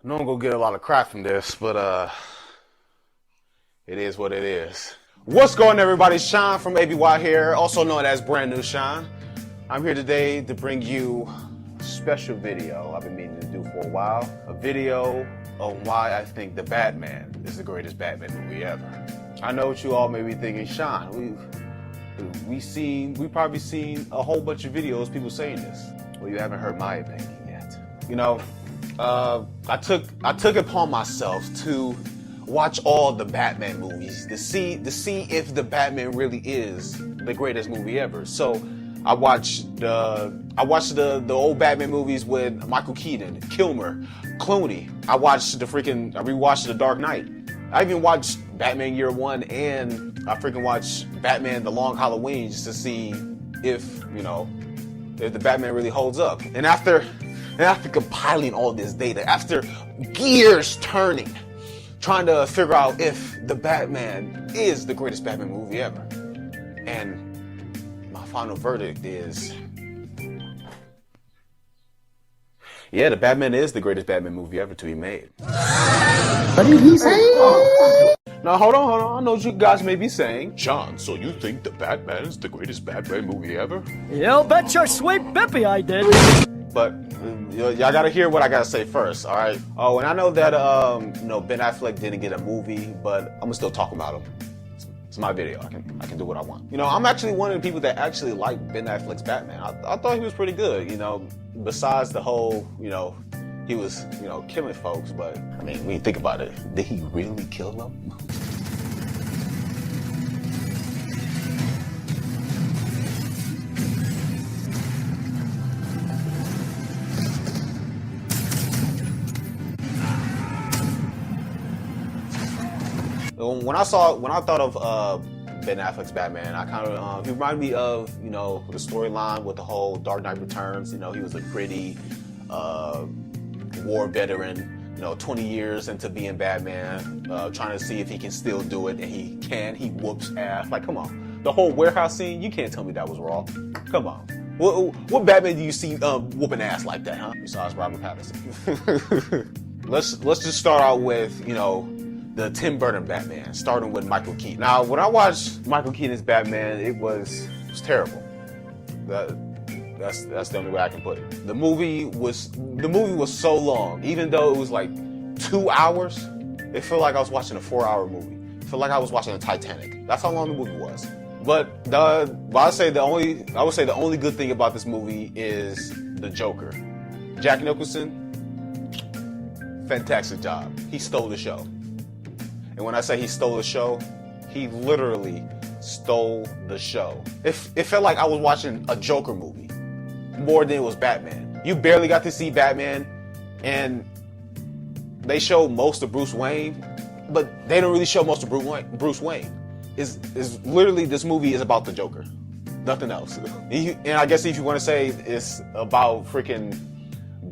I know I'm gonna get a lot of crap from this, but it is what it is. What's going on, everybody? Sean from ABY here, also known as Brand New Sean. I'm here today to bring you a special video I've been meaning to do for a while. A video on why I think The Batman is the greatest Batman movie ever. I know what you all may be thinking, Sean, we've probably seen a whole bunch of videos people saying this. Well, you haven't heard my opinion yet. You know, I took it upon myself to watch all the Batman movies to see if The Batman really is the greatest movie ever. So I watched the old Batman movies with Michael Keaton, Kilmer, Clooney. I rewatched The Dark Knight. I even watched Batman Year One, and I freaking watched Batman The Long Halloween just to see if the Batman really holds up. And after compiling all this data, after gears turning, trying to figure out if The Batman is the greatest Batman movie ever, and my final verdict is, yeah, The Batman is the greatest Batman movie ever to be made. What did he say? Now, hold on. I know what you guys may be saying. John, so you think The Batman is the greatest Batman movie ever? You bet your sweet bippy I did. But y'all gotta hear what I gotta say first, all right? Oh, and I know that Ben Affleck didn't get a movie, but I'm gonna still talk about him. It's my video. I can do what I want. I'm actually one of the people that actually like Ben Affleck's Batman. I thought he was pretty good. Besides the whole he was killing folks, but I mean, when you think about it, did he really kill them? When I thought of Ben Affleck's Batman, I kind of he reminded me of the storyline with the whole Dark Knight Returns. He was a gritty war veteran. 20 years into being Batman, trying to see if he can still do it, and he can. He whoops ass. Like, come on, the whole warehouse scene. You can't tell me that was wrong. Come on. What Batman do you see whooping ass like that, huh? Besides Robert Pattinson. Let's just start out with the Tim Burton Batman, starting with Michael Keaton. Now, when I watched Michael Keaton's Batman, it was terrible. That's the only way I can put it. The movie was so long, even though it was like 2 hours. It felt like I was watching a 4-hour movie. It felt like I was watching the Titanic. That's how long the movie was. But I would say the only good thing about this movie is the Joker. Jack Nicholson, fantastic job. He stole the show. And when I say he stole the show, he literally stole the show. It felt like I was watching a Joker movie more than it was Batman. You barely got to see Batman, and they show most of Bruce Wayne, but they don't really show most of Bruce Wayne. Is literally, this movie is about the Joker, nothing else. And I guess if you want to say it's about freaking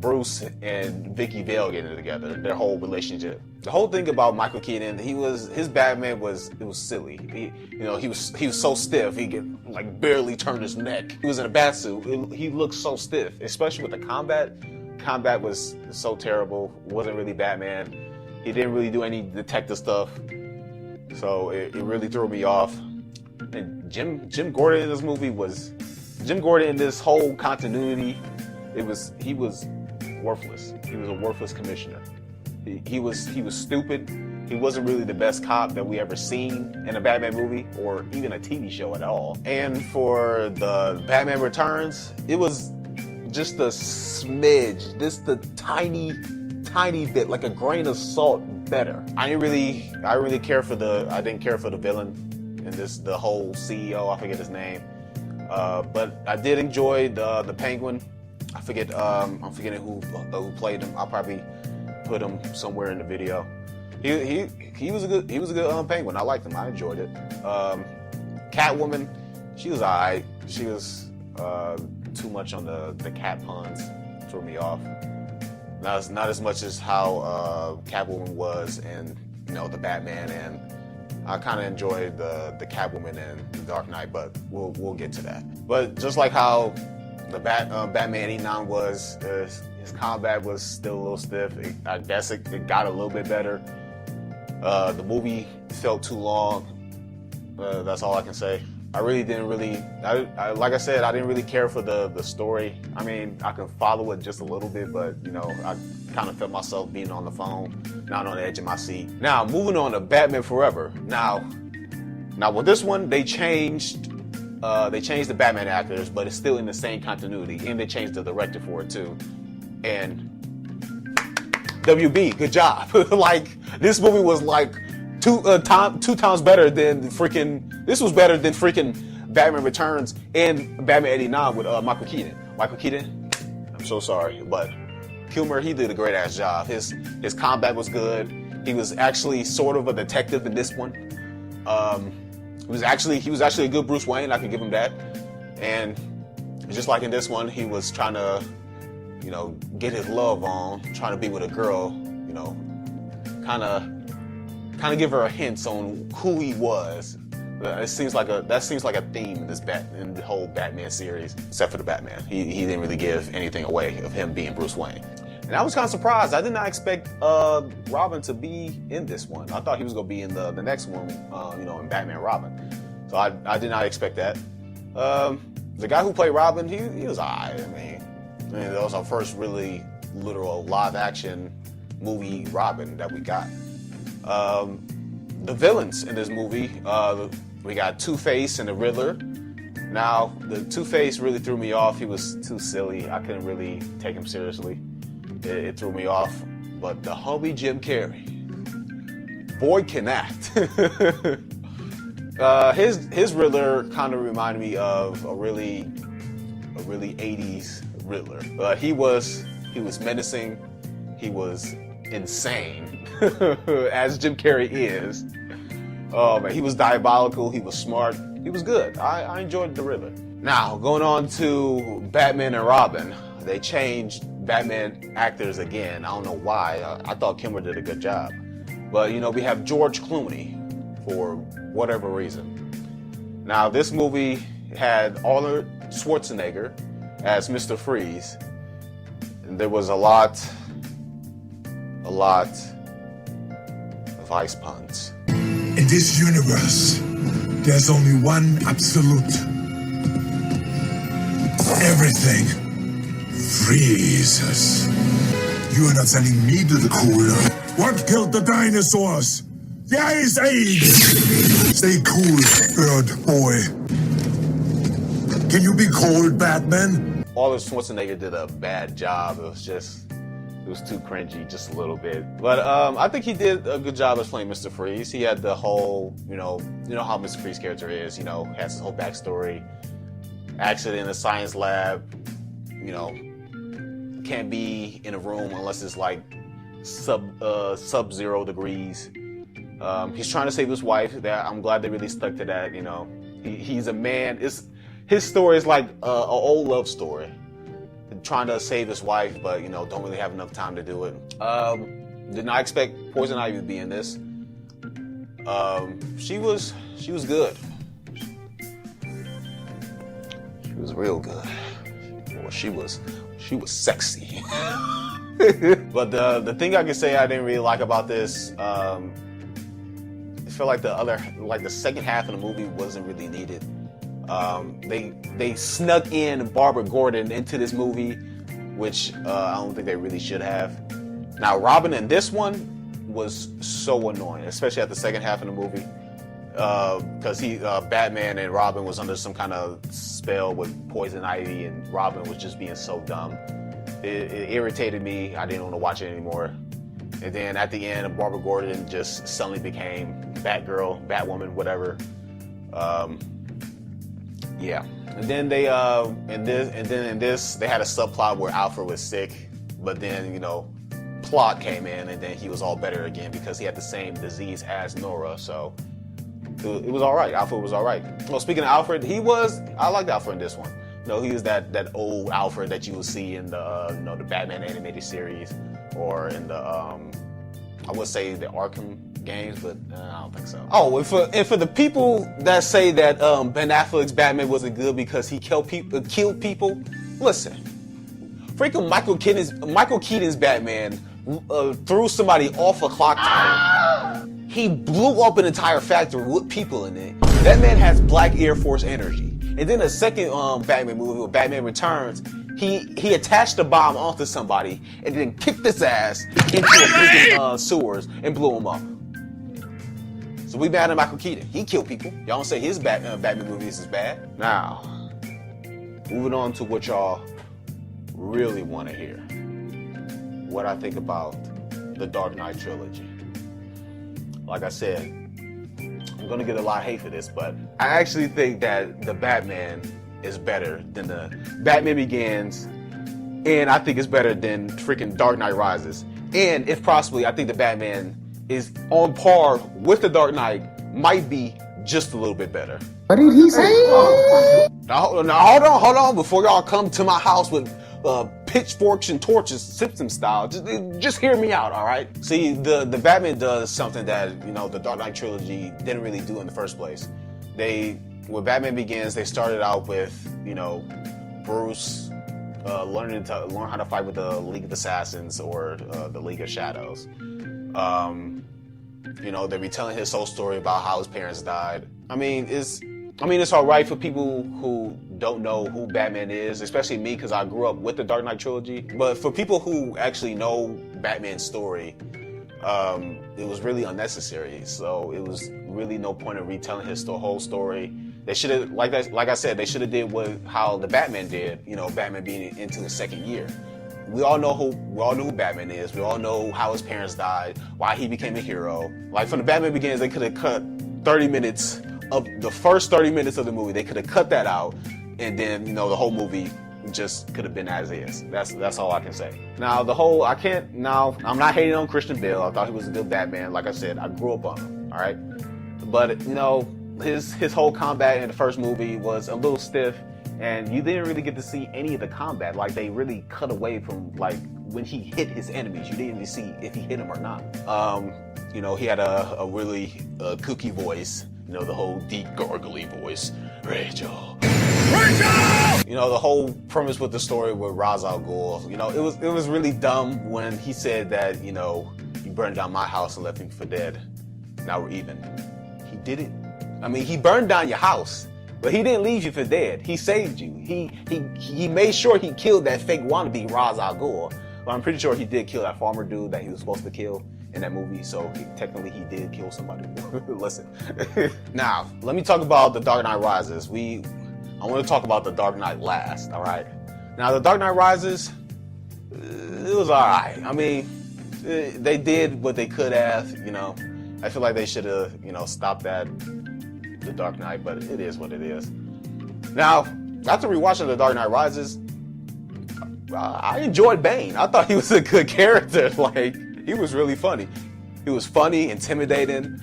Bruce and Vicky Vale getting together, their whole relationship. The whole thing about Michael Keaton, his Batman was silly. He was so stiff, he could like barely turn his neck. He was in a bat suit. He looked so stiff, especially with the combat. Combat was so terrible. It wasn't really Batman. He didn't really do any detective stuff, so it really threw me off. And Jim Gordon in this movie in this whole continuity, he was worthless. He was a worthless commissioner. He was stupid. He wasn't really the best cop that we ever seen in a Batman movie or even a TV show at all. And for the Batman Returns, it was just a smidge, just a tiny bit, like a grain of salt better. I didn't care for the villain in the whole CEO. I forget his name, but I did enjoy the Penguin. I'm forgetting who played him. I'll probably put him somewhere in the video. He was a good Penguin. I liked him. I enjoyed it. Catwoman, she was alright. She was too much on the cat puns, threw me off. Not as much as how Catwoman was in the Batman, and I kind of enjoyed the Catwoman and the Dark Knight, but we'll get to that. But just like how The Batman '89 was his combat was still a little stiff. I guess it got a little bit better. The movie felt too long. That's all I can say. I really didn't like I said, I didn't really care for the story. I mean, I can follow it just a little bit, but you know, I kind of felt myself being on the phone, not on the edge of my seat. Now, moving on to Batman Forever. Now with this one, they changed the Batman actors, but it's still in the same continuity, and they changed the director for it too. And WB, good job. Like, this movie was like two times better than this was better than freaking Batman Returns and Batman '89 with Michael Keaton. Michael Keaton, I'm so sorry, but Kilmer, he did a great ass job. His combat was good. He was actually sort of a detective in this one. He was actually a good Bruce Wayne. I can give him that. And just like in this one, he was trying to, you know, get his love on, trying to be with a girl, you know, kind of give her a hint on who he was. That seems like a theme in in the whole Batman series, except for the Batman. He didn't really give anything away of him being Bruce Wayne. And I was kind of surprised. I did not expect Robin to be in this one. I thought he was going to be in the next one, you know, in Batman Robin. So I did not expect that. The guy who played Robin, he was alright. I mean, that was our first really literal live action movie Robin that we got. The villains in this movie, we got Two-Face and the Riddler. Now, the Two-Face really threw me off. He was too silly. I couldn't really take him seriously. It threw me off. But the homie Jim Carrey, boy can act. His Riddler kind of reminded me of a really 80s Riddler. He was menacing. He was insane, as Jim Carrey is. Oh man, he was diabolical. He was smart. He was good. I enjoyed the Riddler. Now, going on to Batman and Robin. They changed Batman actors again. I don't know why. I thought Kimmer did a good job. But, you know, we have George Clooney for whatever reason. Now, this movie had Arnold Schwarzenegger as Mr. Freeze. And there was a lot of ice puns. In this universe, there's only one absolute. Everything freezes. You are not sending me to the cooler. What killed the dinosaurs? The Ice Age! Stay cool, bird boy. Can you be cold, Batman? Arnold Schwarzenegger did a bad job. It was too cringy, just a little bit. But I think he did a good job as playing Mr. Freeze. He had the whole, you know how Mr. Freeze's character is, you know, has his whole backstory. Accident in a science lab, you know, can't be in a room unless it's like sub-0 degrees. He's trying to save his wife. I'm glad they really stuck to that, you know. He's a man. His story is like an old love story. Trying to save his wife, but, you know, don't really have enough time to do it. Did not expect Poison Ivy to be in this. She was good. She was real good. Well, she was sexy. But the thing I can say I didn't really like about this, I feel like the second half of the movie wasn't really needed. They snuck in Barbara Gordon into this movie, which I don't think they really should have. Now, Robin in this one was so annoying, especially at the second half of the movie, because Batman and Robin was under some kind of spell with Poison Ivy, and Robin was just being so dumb. It irritated me. I didn't want to watch it anymore. And then at the end, Barbara Gordon just suddenly became Batgirl, Batwoman, whatever. Yeah. And then in this they had a subplot where Alfred was sick, but then, you know, Plot came in, and then he was all better again because he had the same disease as Nora. So it was all right. Alfred was all right. Well, speaking of Alfred, I liked Alfred in this one. You know, he was that old Alfred that you will see in the the Batman animated series, or in the I would say the Arkham games, but I don't think so. Oh, and for the people that say that Ben Affleck's Batman wasn't good because he killed people, Listen, freaking Michael Keaton's Batman threw somebody off a clock tower. He blew up an entire factory with people in it. That man has black Air Force energy. And then the second Batman movie, where Batman Returns, he attached a bomb onto somebody and then kicked his ass into the freaking sewers and blew him up. So we mad at Michael Keaton. He killed people. Y'all don't say his Batman movies is bad. Now, moving on to what y'all really want to hear. What I think about the Dark Knight trilogy. Like I said, I'm gonna get a lot of hate for this, but I actually think that the Batman is better than the Batman Begins, and I think it's better than freaking Dark Knight Rises. And if possibly, I think the Batman is on par with the Dark Knight, might be just a little bit better. What did he say? Now hold on, before y'all come to my house with pitchforks and torches, Simpson style. Just hear me out, all right? See, the Batman does something that, you know, the Dark Knight trilogy didn't really do in the first place. When Batman Begins, they started out with, you know, Bruce learn how to fight with the League of Assassins or the League of Shadows. You know, they're retelling his whole story about how his parents died. I mean, it's all right for people who don't know who Batman is, especially me, because I grew up with the Dark Knight trilogy. But for people who actually know Batman's story, it was really unnecessary. So it was really no point in retelling his whole story. They should have, like I said, they should have did how the Batman did. You know, Batman being into his second year. We all know who Batman is. We all know how his parents died, why he became a hero. Like from the Batman Begins, they could have cut 30 minutes of the first 30 minutes of the movie. They could have cut that out, and then, you know, the whole movie just could have been as is. That's all I can say. Now I'm not hating on Christian Bale. I thought he was a good Batman. Like I said, I grew up on him. All right, but you know, his whole combat in the first movie was a little stiff. And you didn't really get to see any of the combat. Like, they really cut away from, like, when he hit his enemies. You didn't even see if he hit them or not. You know, he had a really kooky voice. You know, the whole deep, gargly voice. Rachel! Rachel! You know, the whole premise with the story with Ra's al Ghul. You know, it was really dumb when he said that, you know, you burned down my house and left me for dead. Now we're even. He didn't. I mean, he burned down your house. But he didn't leave you for dead. He saved you. He made sure he killed that fake wannabe Ra's al Ghul. But I'm pretty sure he did kill that farmer dude that he was supposed to kill in that movie. So technically he did kill somebody. Listen. Now, let me talk about the Dark Knight Rises. I want to talk about the Dark Knight last, all right? Now, the Dark Knight Rises, it was all right. I mean, they did what they could have, you know. I feel like they should have, you know, stopped that. The Dark Knight, but it is what it is. Now, after rewatching The Dark Knight Rises, I enjoyed Bane. I thought he was a good character. Like, he was really funny. He was funny, intimidating,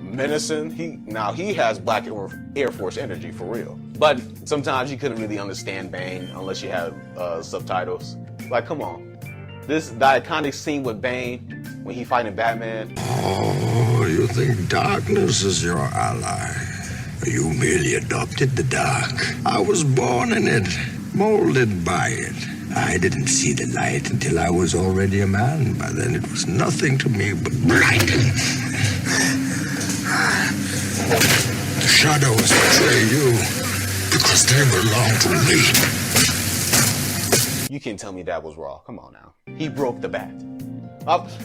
menacing. He has black Air Force energy for real. But sometimes you couldn't really understand Bane unless you had subtitles. Like, come on. The iconic scene with Bane when he fighting Batman. Oh, you think darkness is your ally? You merely adopted the dark. I was born in it, molded by it. I didn't see the light until I was already a man. By then it was nothing to me but blight. The shadows betray you because they belong to me. You can't tell me that was raw. Come on now. He broke the bat.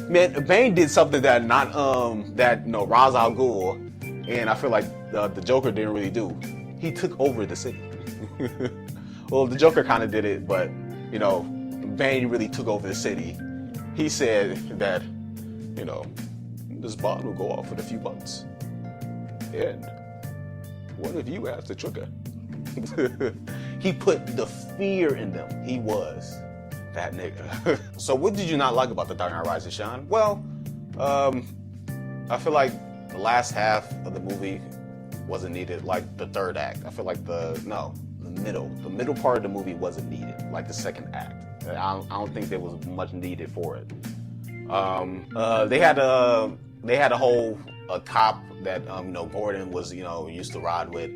Man, Bane did something that Ra's al Ghul and I feel like the Joker didn't really do. He took over the city. Well, the Joker kind of did it, but you know, Bane really took over the city. He said that, you know, this bomb will go off in a few months. And what if you asked the trigger? He put the fear in them. He was that nigga. So what did you not like about The Dark Knight Rises, Sean? Well, I feel like the last half of the movie wasn't needed, like the third act. I feel like the middle part of the movie wasn't needed, like the second act. I don't think there was much needed for it. They had a whole cop that Gordon was used to ride with.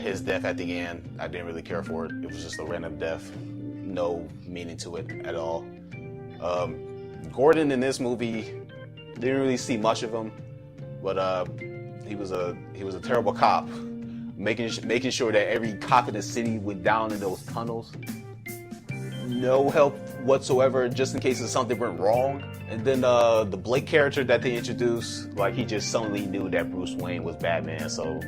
His death at the end, I didn't really care for it. It was just a random death, no meaning to it at all. Gordon in this movie, didn't really see much of him, but he was a terrible cop, making sure that every cop in the city went down in those tunnels. No help whatsoever, just in case something went wrong. And then the Blake character that they introduced, like he just suddenly knew that Bruce Wayne was Batman, so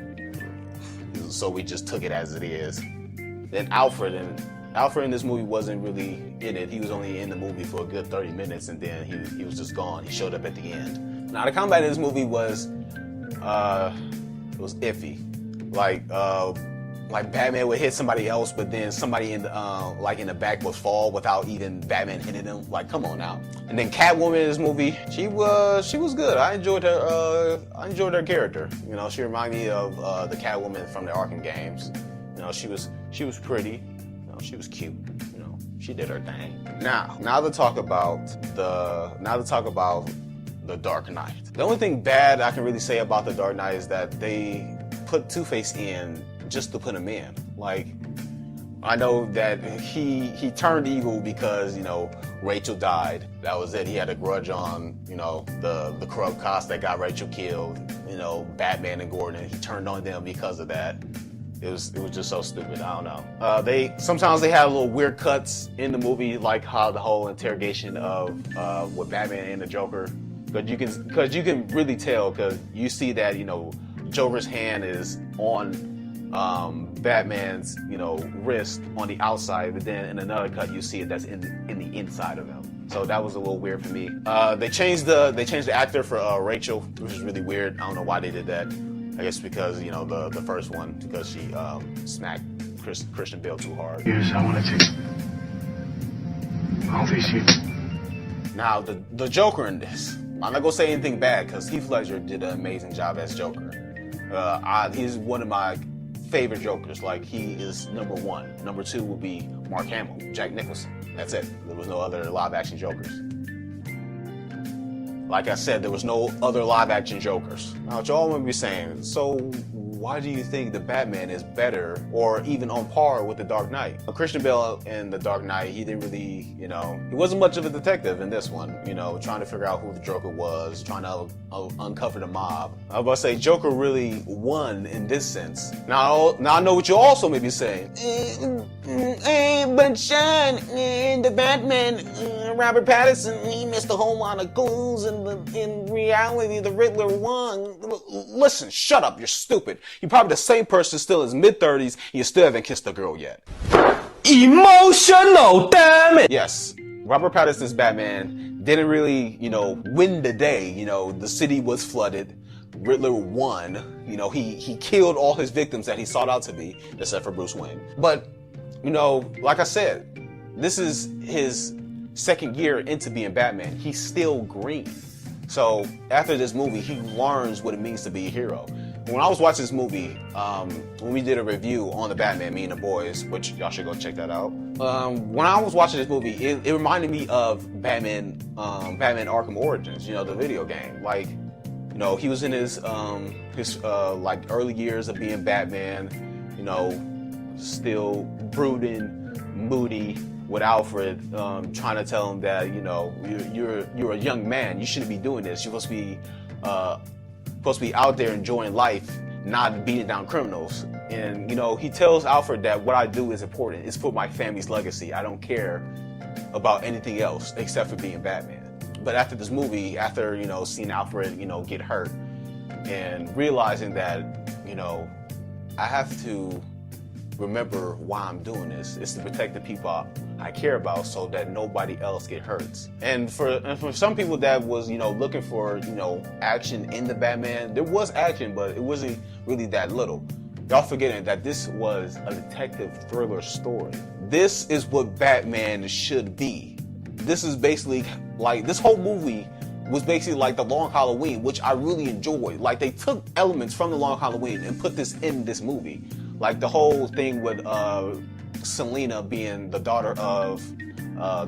we just took it as it is. Then Alfred in this movie wasn't really in it. He was only in the movie for a good 30 minutes, and then he was just gone. He showed up at the end. Now the combat in this movie was iffy. Like Batman would hit somebody else, but then somebody in the back would fall without even Batman hitting them. Like, come on now. And then Catwoman in this movie, she was good. I enjoyed her character. You know, she reminded me of the Catwoman from the Arkham games. You know, she was pretty. You know, she was cute. You know, she did her thing. Now to talk about the Dark Knight. The only thing bad I can really say about the Dark Knight is that they put Two-Face in just to put him in. Like, I know that he turned evil because, you know, Rachel died. That was it. He had a grudge on, you know, the corrupt cops that got Rachel killed. You know, Batman and Gordon. He turned on them because of that. It was just so stupid. I don't know. Sometimes they had little weird cuts in the movie, like how the whole interrogation of with Batman and the Joker. Because you can really tell, because you see that, you know, Joker's hand is on Batman's, you know, wrist on the outside, but then in another cut you see it that's in the inside of him. So that was a little weird for me. They changed the actor for Rachel, which is really weird. I don't know why they did that. I guess because, you know, the first one, because she smacked Christian Bale too hard. Yes, I want to take all these years. Now the Joker in this, I'm not gonna say anything bad because Heath Ledger did an amazing job as Joker. He's one of my favorite Jokers. Like, he is number one. Number two would be Mark Hamill, Jack Nicholson. That's it. There was no other live-action Jokers. Like I said, there was no other live-action Jokers. Now, what y'all might be saying, so why do you think the Batman is better or even on par with the Dark Knight? Well, Christian Bale in the Dark Knight, he didn't really, you know, he wasn't much of a detective in this one, you know, trying to figure out who the Joker was, trying to uncover the mob. I was about to say, Joker really won in this sense. Now I know what you also may be saying. But Sean, the Batman, Robert Pattinson, he missed a whole lot of goals, and in reality, the Riddler won. Listen, shut up, you're stupid. You're probably the same person still in his mid-30s, and you still haven't kissed a girl yet. Emotional, damn it! Yes, Robert Pattinson's Batman didn't really, you know, win the day. You know, the city was flooded. Riddler won. You know, he killed all his victims that he sought out to be, except for Bruce Wayne. But, you know, like I said, this is his second year into being Batman. He's still green. So after this movie, he learns what it means to be a hero. When I was watching this movie, when we did a review on the Batman, me and the boys, which y'all should go check that out. When I was watching this movie, it reminded me of Batman Arkham Origins, you know, the video game. Like, you know, he was in his like early years of being Batman, you know, still brooding, moody, with Alfred, trying to tell him that, you know, you're a young man, you shouldn't be doing this. You're supposed to be out there enjoying life, not beating down criminals. And, you know, he tells Alfred that what I do is important. It's for my family's legacy. I don't care about anything else except for being Batman. But after this movie, after, you know, seeing Alfred, you know, get hurt and realizing that, you know, I have to remember why I'm doing this. It's to protect the people I care about so that nobody else get hurt. And for some people that was, you know, looking for, you know, action in the Batman, there was action, but it wasn't really that little. Y'all forgetting that this was a detective thriller story. This is what Batman should be. This is basically like, this whole movie was basically like the Long Halloween, which I really enjoyed. Like, they took elements from the Long Halloween and put this in this movie. Like the whole thing with Selena being the daughter of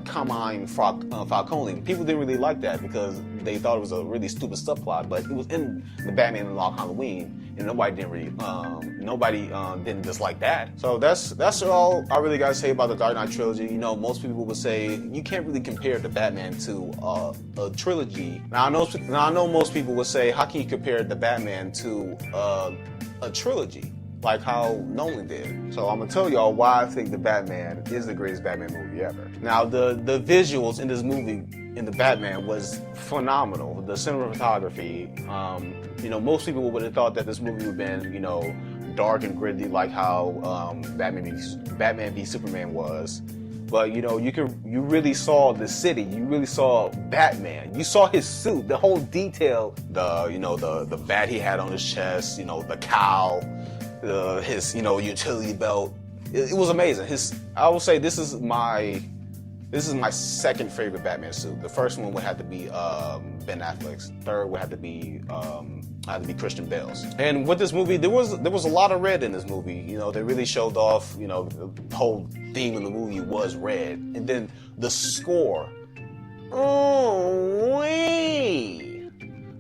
Carmine Falcone. People didn't really like that because they thought it was a really stupid subplot, but it was in the Batman and Long Halloween, and nobody didn't really, didn't dislike that. So that's all I really gotta say about the Dark Knight trilogy. You know, most people would say you can't really compare the Batman to a trilogy. Now I know most people would say, how can you compare the Batman to a trilogy, like how Nolan did? So I'm gonna tell y'all why I think the Batman is the greatest Batman movie ever. Now the visuals in this movie, in the Batman, was phenomenal. The cinematography, you know, most people would have thought that this movie would have been, you know, dark and gritty like how Batman v Superman was. But you know, you really saw the city. You really saw Batman. You saw his suit, the whole detail, the bat he had on his chest, you know, the cowl, his, you know, utility belt. It was amazing. I will say this is my second favorite Batman suit. The first one would have to be Ben Affleck's. Third would have to be Christian Bale's. And with this movie, there was a lot of red in this movie. You know, they really showed off. You know, the whole theme of the movie was red, and then the score. Oh,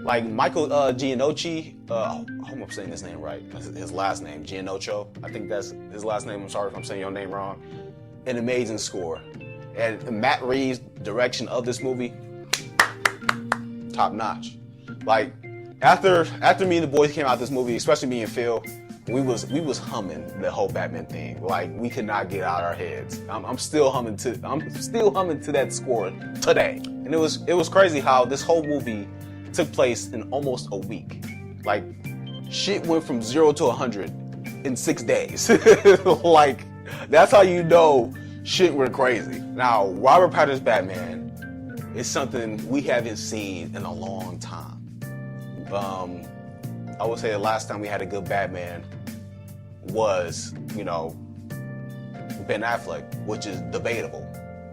like Michael Giannocci. I hope I'm saying his name right. His last name, Giannoccio. I think that's his last name. I'm sorry if I'm saying your name wrong. An amazing score. And Matt Reeves' direction of this movie, top notch. Like after me and the boys came out this movie, especially me and Phil, we was humming the whole Batman thing. Like we could not get out our heads. I'm still humming to that score today. And it was crazy how this whole movie took place in almost a week. Like shit went from 0 to 100 in 6 days. Like that's how you know shit went crazy. Now, Robert Pattinson's Batman is something we haven't seen in a long time. I would say the last time we had a good Batman was, you know, Ben Affleck, which is debatable.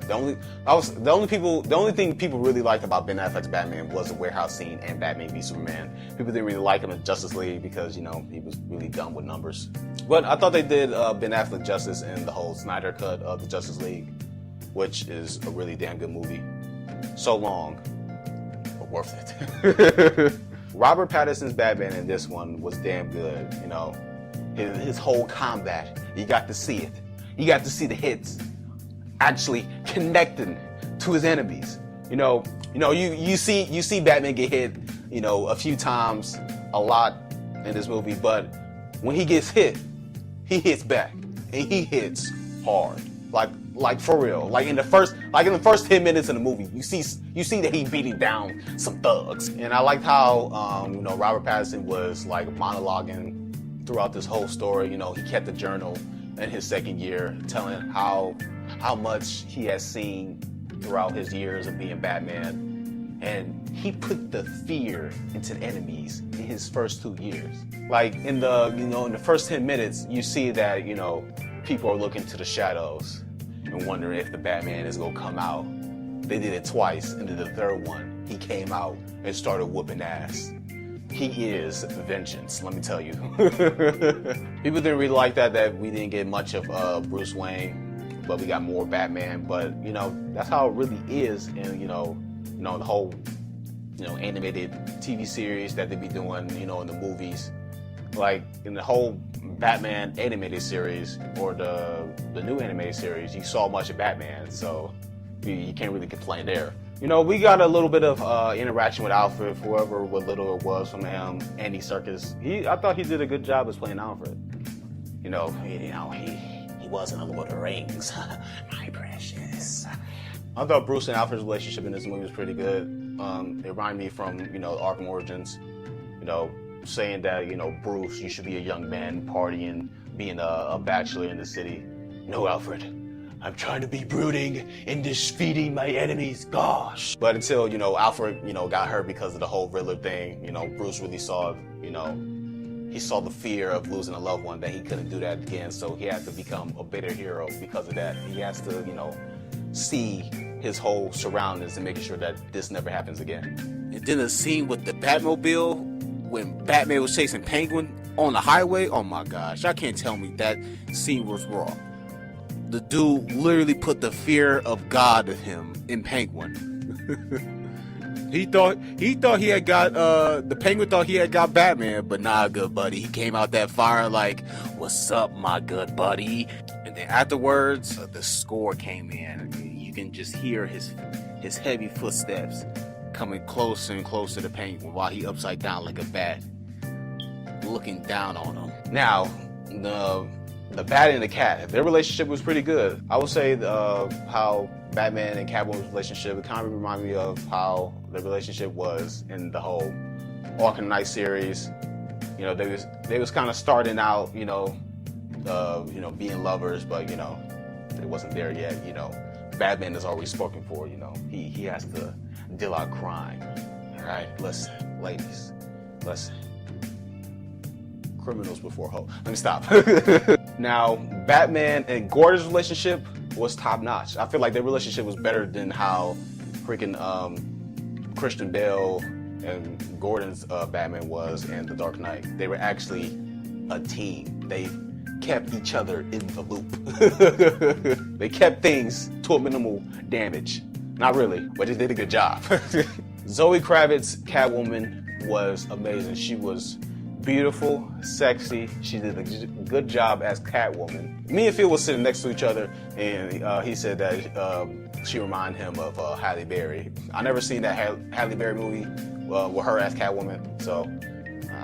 The only thing people really liked about Ben Affleck's Batman was the warehouse scene and Batman v Superman. People didn't really like him in Justice League because, you know, he was really dumb with numbers. But I thought they did Ben Affleck justice in the whole Snyder cut of the Justice League, which is a really damn good movie. So long, but worth it. Robert Pattinson's Batman in this one was damn good. You know, his whole combat, you got to see it. You got to see the hits actually connecting to his enemies. You see Batman get hit, you know, a few times, a lot in this movie, but when he gets hit, he hits back, and he hits hard, like for real. Like in the first 10 minutes of the movie, you see that he's beating down some thugs. And I liked how you know, Robert Pattinson was like monologuing throughout this whole story. You know, he kept a journal in his second year, telling how much he has seen throughout his years of being Batman, and he put the fear into the enemies in his first 2 years. Like in the first 10 minutes, you see that, you know, people are looking to the shadows and wondering if the Batman is gonna come out. They did it twice, and then the third one, he came out and started whooping ass. He is vengeance, let me tell you. People didn't really like that we didn't get much of Bruce Wayne, but we got more Batman. But you know, that's how it really is. And you know the whole, you know, animated TV series that they be doing, you know, in the movies, like in the whole Batman animated series or the new animated series, you saw much of Batman, so you can't really complain there. You know, we got a little bit of interaction with Alfred, whoever, what little it was from him. Andy Serkis, I thought he did a good job as playing Alfred. He was in the Lord of the Rings, my precious. I thought Bruce and Alfred's relationship in this movie was pretty good. It reminded me from, you know, Arkham Origins, you know, saying that, you know, Bruce, you should be a young man partying, being a bachelor in the city. No, Alfred. I'm trying to be brooding and defeating my enemies, gosh. But until, you know, Alfred, you know, got hurt because of the whole Riddler thing, you know, Bruce really saw, you know, he saw the fear of losing a loved one, that he couldn't do that again, so he had to become a better hero because of that. He has to, you know, see his whole surroundings and making sure that this never happens again. And then the scene with the Batmobile, when Batman was chasing Penguin on the highway, oh my gosh, y'all can't tell me that scene was raw. The dude literally put the fear of God in him in Penguin. He thought he had got the Penguin thought he had got Batman, but nah, good buddy. He came out that fire like, "What's up, my good buddy?" And then afterwards, the score came in. You can just hear his heavy footsteps coming closer and closer to Penguin while he upside down like a bat, looking down on him. Now, the Bat and the Cat, their relationship was pretty good. I would say how Batman and Catwoman's relationship, it kind of reminded me of how the relationship was in the whole Arkham Knight series. You know, they was kind of starting out, being lovers, but it wasn't there yet. Batman is always spoken for. He has to deal out crime. All right, listen, ladies, listen. Criminals before hoes. Let me stop. Now, Batman and Gordon's relationship was top notch. I feel like their relationship was better than how freaking Christian Bale and Gordon's Batman was in The Dark Knight. They were actually a team. They kept each other in the loop. They kept things to a minimal damage. Not really, but they did a good job. Zoe Kravitz's Catwoman was amazing. She was beautiful, sexy. She did a good job as Catwoman. Me and Phil was sitting next to each other, and he said that she reminded him of Halle Berry. I never seen that Halle Berry movie with her as Catwoman, so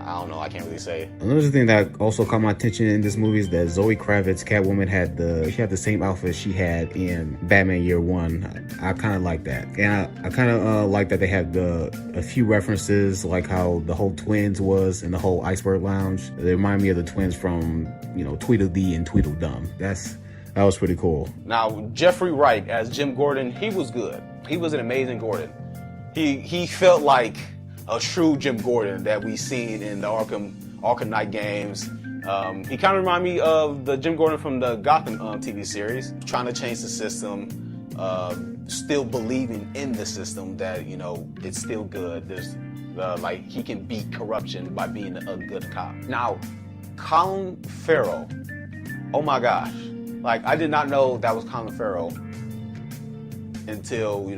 I don't know. I can't really say. Another thing that also caught my attention in this movie is that Zoe Kravitz, Catwoman, had the same outfit she had in Batman Year One. I kind of like that, and I kind of like that they had a few references, like how the whole twins was in the whole Iceberg Lounge. They remind me of the twins from Tweedledee and Tweedledum. That was pretty cool. Now, Jeffrey Wright as Jim Gordon, he was good. He was an amazing Gordon. He felt like a true Jim Gordon that we seen in the Arkham Knight games. He kind of reminded me of the Jim Gordon from the Gotham TV series, trying to change the system, still believing in the system that it's still good. There's he can beat corruption by being a good cop. Now, Colin Farrell, oh my gosh, I did not know that was Colin Farrell until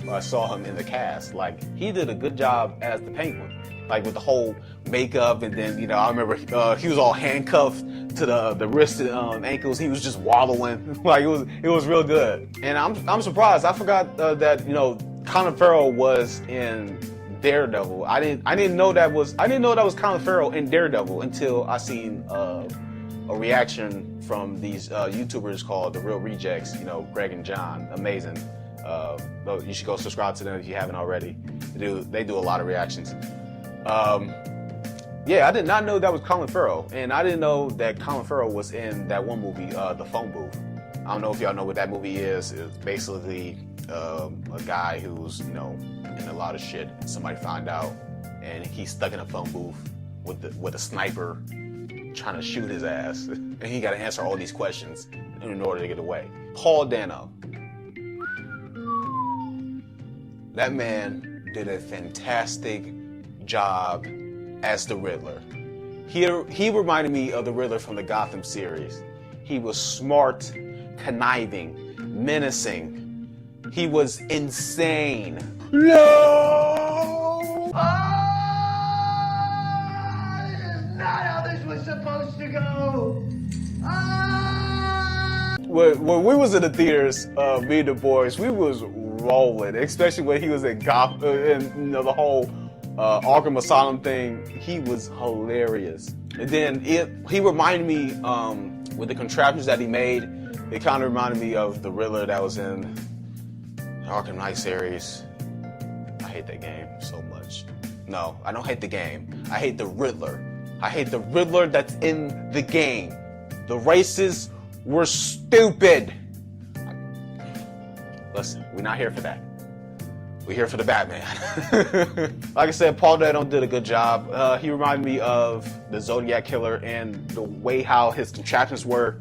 I saw him in the cast. He did a good job as the Penguin, with the whole makeup, and then I remember he was all handcuffed to the wrists and ankles. He was just wallowing. It was real good. And I'm surprised. I forgot that Colin Farrell was in Daredevil. I didn't know that was Colin Farrell in Daredevil until I seen a reaction from these YouTubers called The Real Rejects. Greg and John, amazing. You should go subscribe to them if you haven't already. They do a lot of reactions. Yeah, I did not know that was Colin Farrell, and I didn't know that Colin Farrell was in that one movie, The Phone Booth. I don't know if y'all know what that movie is. It's basically a guy who's in a lot of shit. Somebody found out, and he's stuck in a phone booth with a sniper trying to shoot his ass, and he got to answer all these questions in order to get away. Paul Dano. That man did a fantastic job as the Riddler. He reminded me of the Riddler from the Gotham series. He was smart, conniving, menacing. He was insane. No! This is not how this was supposed to go. When we was in the theaters, me and the boys, we was rolling, especially when he was in Gotham, and the whole Arkham Asylum thing. He was hilarious. And then he reminded me with the contraptions that he made. It kind of reminded me of the Riddler that was in the Arkham Knight series. I hate that game so much. No, I don't hate the game. I hate the Riddler. I hate the Riddler that's in the game. The races were stupid. Listen, we're not here for that. We're here for the Batman. Like I said, Paul Dano did a good job. He reminded me of the Zodiac Killer and the way how his contraptions were.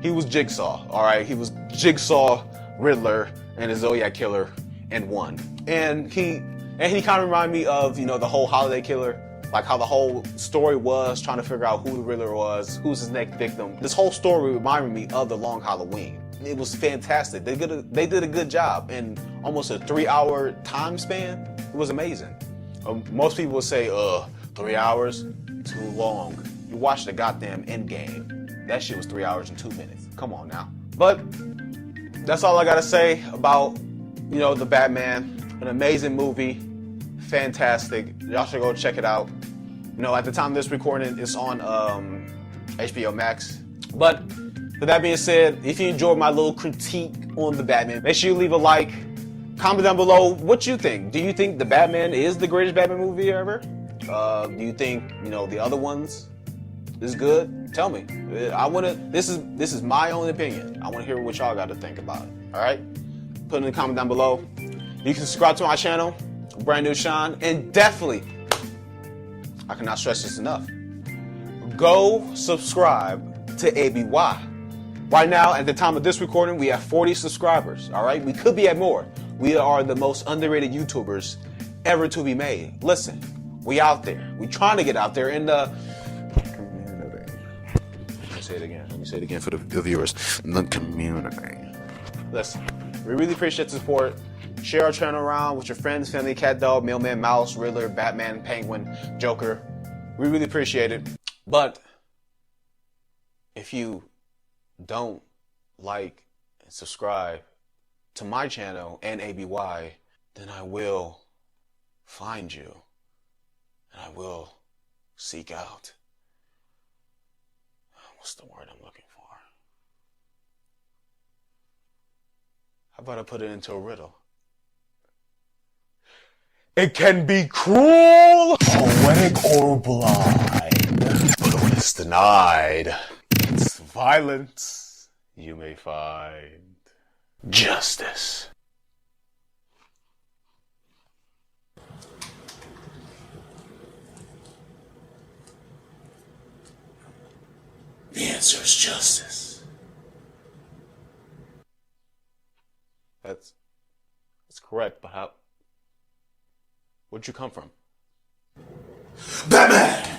He was Jigsaw, all right? He was Jigsaw, Riddler, and the Zodiac Killer in one. And he kind of reminded me of, the whole Holiday Killer. Like how the whole story was trying to figure out who the Riddler was, who's his next victim. This whole story reminded me of The Long Halloween. It was fantastic. They did a good job in almost a 3-hour time span. It was amazing. Most people would say, 3 hours? Too long. You watch the goddamn Endgame. That shit was 3 hours and 2 minutes. Come on now. But that's all I gotta say about, The Batman. An amazing movie. Fantastic. Y'all should go check it out. At the time of this recording, it's on HBO Max. But with that being said, if you enjoyed my little critique on The Batman, make sure you leave a like. Comment down below what you think. Do you think The Batman is the greatest Batman movie ever? Do you think, the other ones is good? Tell me. This is my own opinion. I want to hear what y'all got to think about it. All right? Put it in the comment down below. You can subscribe to my channel, Brand New Sean, and definitely, I cannot stress this enough, go subscribe to ABY. Right now, at the time of this recording, we have 40 subscribers, all right? We could be at more. We are the most underrated YouTubers ever to be made. Listen, we out there. We trying to get out there in the community. Let me say it again for the viewers. The community. Listen, we really appreciate the support. Share our channel around with your friends, family, cat, dog, mailman, mouse, Riddler, Batman, Penguin, Joker. We really appreciate it. But if you don't like and subscribe to my channel and ABY, then I will find you and I will seek out. What's the word I'm looking for? How about I put it into a riddle? It can be cruel, poetic, or blind, but when it's denied, it's violence. You may find justice. The answer is justice. That's correct, but how? Where'd you come from? Batman!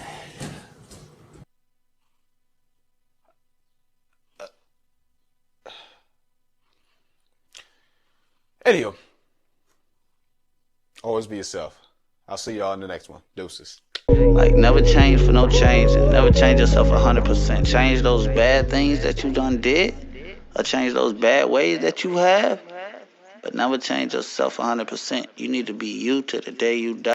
Anywho, always be yourself. I'll see y'all in the next one. Deuces. Like, never change for no change. Never change yourself 100%. Change those bad things that you done did, or change those bad ways that you have, but never change yourself 100%. You need to be you to the day you die.